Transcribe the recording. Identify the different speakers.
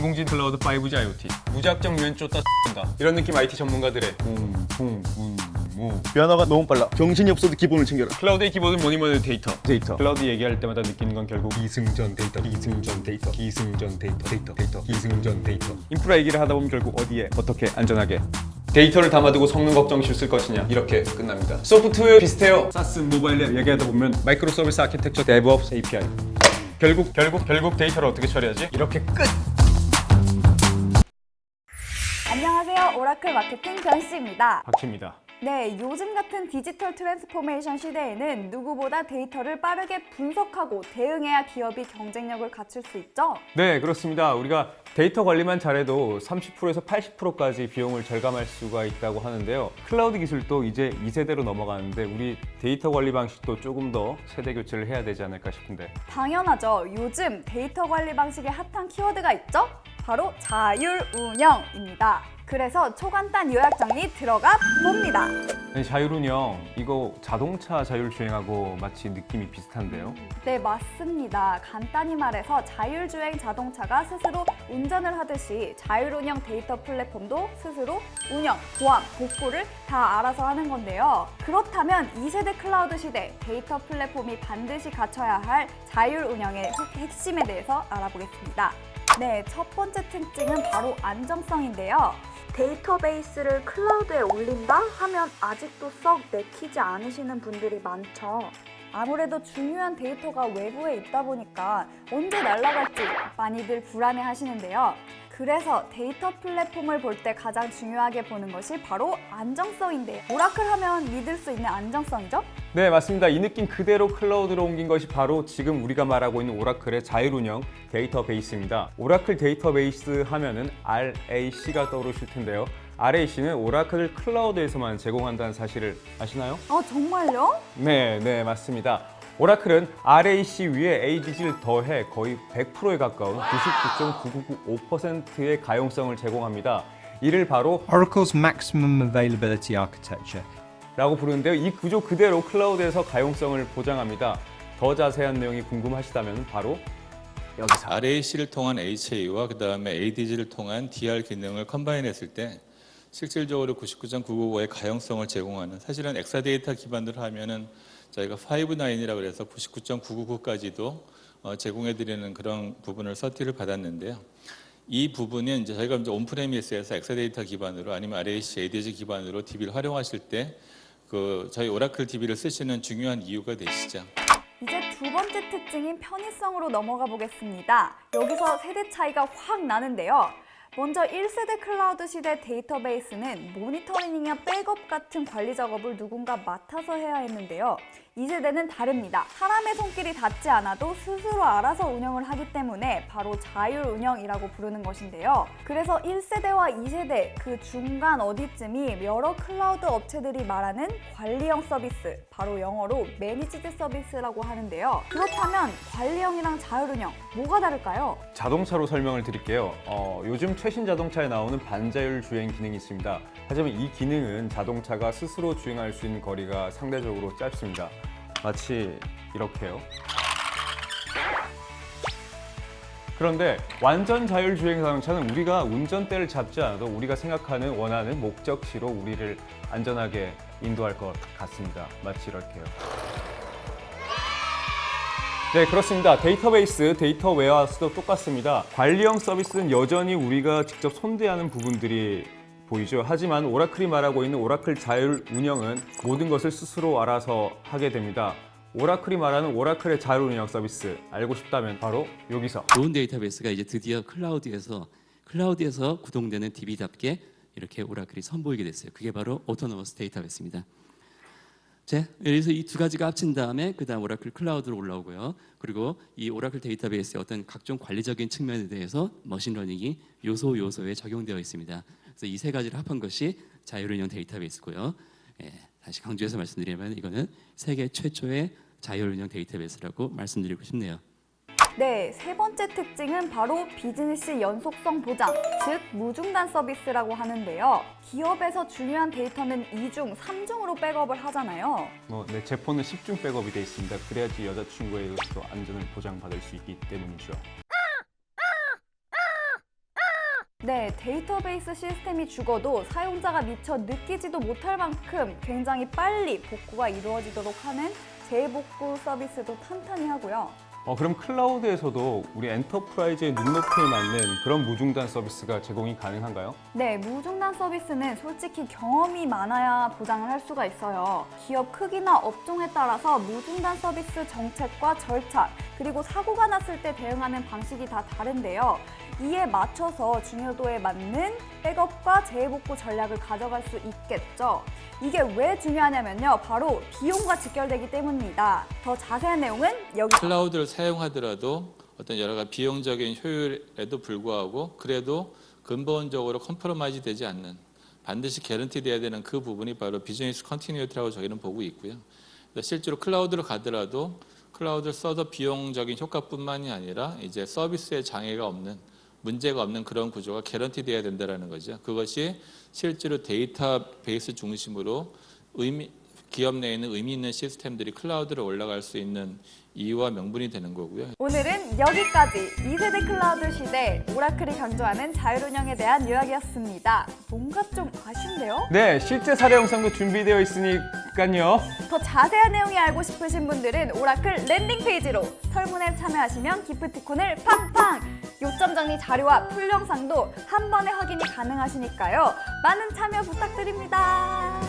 Speaker 1: 인공지능 클라우드 5G IoT 무작정 유엔 쫓다 X인가 이런 느낌 IT 전문가들의
Speaker 2: 변화가 너무 빨라. 정신이 없어도 기본을 챙겨라.
Speaker 1: 클라우드의 기본은 뭐니 뭐니 해도 데이터.
Speaker 2: 클라우드 얘기할 때마다 느끼는 건 결국
Speaker 1: 기승전 데이터, 기승전 데이터, 기승전 데이터, 기승전 데이터.
Speaker 2: 인프라 얘기를 하다 보면 결국 어디에 어떻게 안전하게
Speaker 1: 데이터를 담아두고 성능 걱정이 쓸 것이냐 이렇게 끝납니다. 소프트웨어 비슷해요.
Speaker 2: 사스 모바일 앱 얘기하다 보면 마이크로 서비스 아키텍처 데브옵스 API
Speaker 1: 결국 데이터를 어떻게 처리하지? 이렇게 끝.
Speaker 3: 안녕하세요. 오라클 마케팅 변씨입니다.
Speaker 1: 박치입니다.
Speaker 3: 네, 요즘 같은 디지털 트랜스포메이션 시대에는 누구보다 데이터를 빠르게 분석하고 대응해야 기업이 경쟁력을 갖출 수 있죠.
Speaker 1: 네, 그렇습니다. 우리가 데이터 관리만 잘해도 30%에서 80%까지 비용을 절감할 수가 있다고 하는데요. 클라우드 기술도 이제 2세대로 넘어가는데 우리 데이터 관리 방식도 조금 더 세대 교체를 해야 되지 않을까 싶은데.
Speaker 3: 당연하죠. 요즘 데이터 관리 방식에 핫한 키워드가 있죠? 바로 자율운영입니다. 그래서 초간단 요약 정리 들어가 봅니다.
Speaker 1: 자율운영, 이거 자동차 자율주행하고 마치 느낌이 비슷한데요?
Speaker 3: 네, 맞습니다. 간단히 말해서 자율주행 자동차가 스스로 운전을 하듯이 자율운영 데이터 플랫폼도 스스로 운영, 보안, 복구를 다 알아서 하는 건데요. 그렇다면 2세대 클라우드 시대 데이터 플랫폼이 반드시 갖춰야 할 자율운영의 핵심에 대해서 알아보겠습니다. 네, 첫 번째 특징은 바로 안정성인데요. 데이터베이스를 클라우드에 올린다 하면 아직도 썩 내키지 않으시는 분들이 많죠. 아무래도 중요한 데이터가 외부에 있다 보니까 언제 날아갈지 많이들 불안해 하시는데요. 그래서 데이터 플랫폼을 볼 때 가장 중요하게 보는 것이 바로 안정성인데요. 오라클 하면 믿을 수 있는 안정성이죠?
Speaker 1: 네, 맞습니다. 이 느낌 그대로 클라우드로 옮긴 것이 바로 지금 우리가 말하고 있는 오라클의 자율운영 데이터베이스입니다. 오라클 데이터베이스 하면은 RAC가 떠오르실 텐데요. RAC는 오라클 클라우드에서만 제공한다는 사실을 아시나요?
Speaker 3: 정말요?
Speaker 1: 네, 맞습니다. 오라클은 RAC 위에 ADG를 더해 거의 100%에 가까운 99.9995%의 가용성을 제공합니다. 이를 바로
Speaker 4: Oracle's Maximum Availability Architecture.
Speaker 1: 라고 부르는데요. 이 구조 그대로 클라우드에서 가용성을 보장합니다. 더 자세한 내용이 궁금하시다면 바로 여기서.
Speaker 5: RAC를 통한 HA와 그 다음에 ADG를 통한 DR 기능을 컴바인했을 때 실질적으로 99.995의 가용성을 제공하는, 사실은 엑사데이터 기반으로 하면은 저희가 5.9이라고 해서 99.999까지도 제공해드리는 그런 부분을 서티를 받았는데요. 이 부분은 이제 저희가 이제 온프레미스에서 엑사데이터 기반으로 아니면 RAC, ADG 기반으로 DB를 활용하실 때 저희 오라클 DB를 쓰시는 중요한 이유가 되시죠.
Speaker 3: 이제 두 번째 특징인 편의성으로 넘어가 보겠습니다. 여기서 세대 차이가 확 나는데요. 먼저 1세대 클라우드 시대 데이터베이스는 모니터링이나 백업 같은 관리 작업을 누군가 맡아서 해야 했는데요. 2세대는 다릅니다. 사람의 손길이 닿지 않아도 스스로 알아서 운영을 하기 때문에 바로 자율운영이라고 부르는 것인데요. 그래서 1세대와 2세대 그 중간 어디쯤이 여러 클라우드 업체들이 말하는 관리형 서비스, 바로 영어로 매니지드 서비스라고 하는데요. 그렇다면 관리형이랑 자율운영 뭐가 다를까요?
Speaker 1: 자동차로 설명을 드릴게요. 요즘 최신 자동차에 나오는 반자율 주행 기능이 있습니다. 하지만 이 기능은 자동차가 스스로 주행할 수 있는 거리가 상대적으로 짧습니다. 마치 이렇게요. 그런데 완전 자율 주행 자동차는 우리가 운전대를 잡지 않아도 우리가 생각하는 원하는 목적지로 우리를 안전하게 인도할 것 같습니다. 마치 이렇게요. 네, 그렇습니다. 데이터베이스, 데이터 웨어하우스도 똑같습니다. 관리형 서비스는 여전히 우리가 직접 손대하는 부분들이 보이죠. 하지만 오라클이 말하고 있는 오라클 자율 운영은 모든 것을 스스로 알아서 하게 됩니다. 오라클이 말하는 오라클의 자율 운영 서비스 알고 싶다면 바로 여기서.
Speaker 6: 좋은 데이터베이스가 이제 드디어 클라우드에서 구동되는 DB답게 이렇게 오라클이 선보이게 됐어요. 그게 바로 오토노머스 데이터베이스입니다. 그래서 이 두 가지가 합친 다음에 그다음 오라클 클라우드로 올라오고요. 그리고 이 오라클 데이터베이스의 어떤 각종 관리적인 측면에 대해서 머신러닝이 요소에 적용되어 있습니다. 그래서 이 세 가지를 합한 것이 자율운영 데이터베이스고요. 다시 강조해서 말씀드리면 이거는 세계 최초의 자율운영 데이터베이스라고 말씀드리고 싶네요.
Speaker 3: 네, 세 번째 특징은 바로 비즈니스 연속성 보장, 즉 무중단 서비스라고 하는데요. 기업에서 중요한 데이터는 2중, 3중으로 백업을 하잖아요.
Speaker 1: 제 폰은 10중 백업이 돼 있습니다. 그래야지 여자친구의 안전을 보장받을 수 있기 때문이죠.
Speaker 3: 네, 데이터베이스 시스템이 죽어도 사용자가 미처 느끼지도 못할 만큼 굉장히 빨리 복구가 이루어지도록 하는 재복구 서비스도 탄탄히 하고요.
Speaker 1: 그럼 클라우드에서도 우리 엔터프라이즈의 눈높이에 맞는 그런 무중단 서비스가 제공이 가능한가요?
Speaker 3: 네, 무중단 서비스는 솔직히 경험이 많아야 보장을 할 수가 있어요. 기업 크기나 업종에 따라서 무중단 서비스 정책과 절차, 그리고 사고가 났을 때 대응하는 방식이 다 다른데요. 이에 맞춰서 중요도에 맞는 백업과 재복구 전략을 가져갈 수 있겠죠. 이게 왜 중요하냐면요. 바로 비용과 직결되기 때문입니다. 더 자세한 내용은 여기.
Speaker 5: 클라우드를 사용하더라도 어떤 여러 가지 비용적인 효율에도 불구하고 그래도 근본적으로 컴프로마이즈 되지 않는, 반드시 개런티 돼야 되는 그 부분이 바로 비즈니스 컨티뉴이티라고 저희는 보고 있고요. 실제로 클라우드로 가더라도 클라우드를 써서 비용적인 효과뿐만이 아니라 이제 서비스에 장애가 없는, 문제가 없는 그런 구조가 개런티 돼야 된다는 거죠. 그것이 실제로 데이터베이스 중심으로 기업 내에 있는 의미 있는 시스템들이 클라우드로 올라갈 수 있는 이유와 명분이 되는 거고요.
Speaker 3: 오늘은 여기까지 2세대 클라우드 시대 오라클이 강조하는 자율운영에 대한 요약이었습니다. 뭔가 좀 아쉽네요?
Speaker 1: 네, 실제 사례 영상도 준비되어 있으니까요.
Speaker 3: 더 자세한 내용이 알고 싶으신 분들은 오라클 랜딩 페이지로 설문에 참여하시면 기프티콘을 팡팡! 요점 정리 자료와 풀 영상도 한 번에 확인이 가능하시니까요. 많은 참여 부탁드립니다.